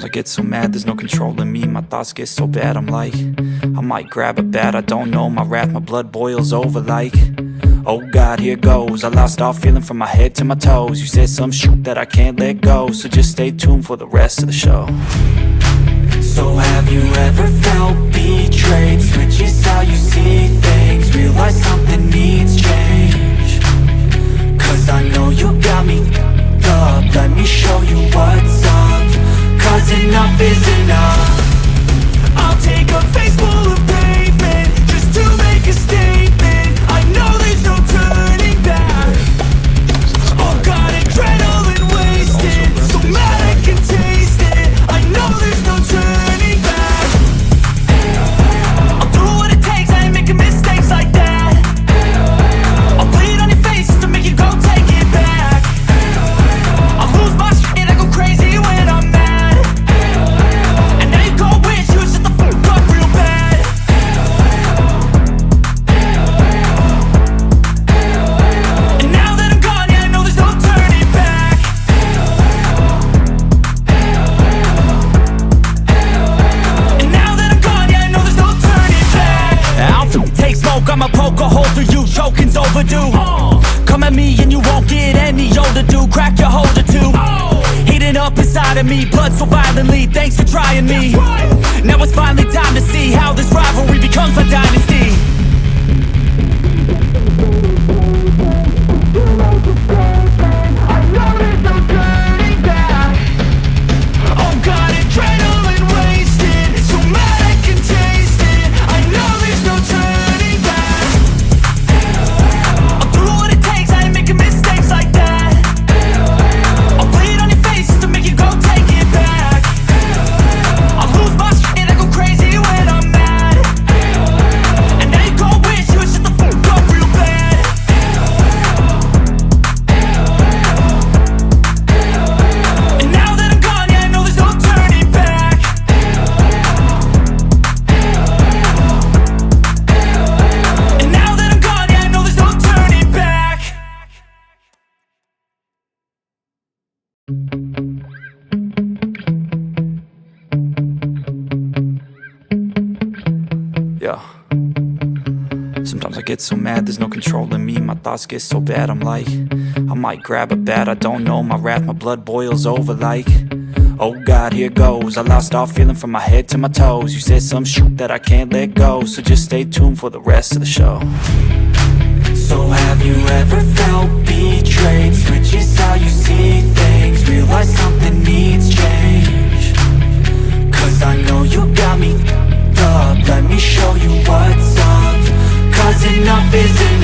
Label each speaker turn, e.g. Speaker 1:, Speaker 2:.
Speaker 1: I get so mad, there's no controlling me. My thoughts get so bad, I'm like, I might grab a bat, I don't know. My wrath, my blood boils over like, oh God, here goes. I lost all feeling from my head to my toes. You said some shit that I can't let go, so just stay tuned for the rest of the show. So have you ever felt betrayed? Switches how you see things, realize something needs change. Cause I know you got me f***ed up, let me show you what's up. Cause enough is enough. I'll take a face full of pavement just to make a statement. I know there's no turning back. Oh God, adrenaline wasted, so mad I can taste it. I know there's no turning back. I'll do what it takes, I ain't making mistakes like that. I'll bleed on your face to make you go take it back. I'll lose my shit and I go crazy when I'm mad. And now you go wish you would shut the fuck up real bad. And now that I'm gone, yeah, I know there's no turning back. And now that I'm gone, yeah, I know there's no turning back. I'll take smoke, I'ma poke a hole through you, choking's overdue. Come at me and you won't get any older, dude. Crack your holder too. Heating up inside of me, blood so violently, thanks for trying me. Now it's finally time to see how this rivalry becomes a dynasty. I know there's no turning back. Oh God, adrenaline wasted, so mad I can taste it. I know there's no turning back. I'll do what it takes, I ain't making mistakes like that. I'll bleed on your face to make you go take it back. I'll lose my shit and I go crazy when I'm mad. And now you go wish you would shut the fuck up real bad. And now that I'm gone, yeah, I know there's no turning back. And now that I'm gone, yeah, I know there's no turning back. Yeah. Sometimes I get so mad, there's no controlling me. My thoughts get so bad, I'm like, I might grab a bat, I don't know. My wrath, my blood boils over like, oh God, here goes. I lost all feeling from my head to my toes. You said some shit that I can't let go, so just stay tuned for the rest of the show. So have you ever felt betrayed? Switches how you see things, realize something needs change. Cause I know you got me f***ed up, let me show you what's up. Cause enough is enough.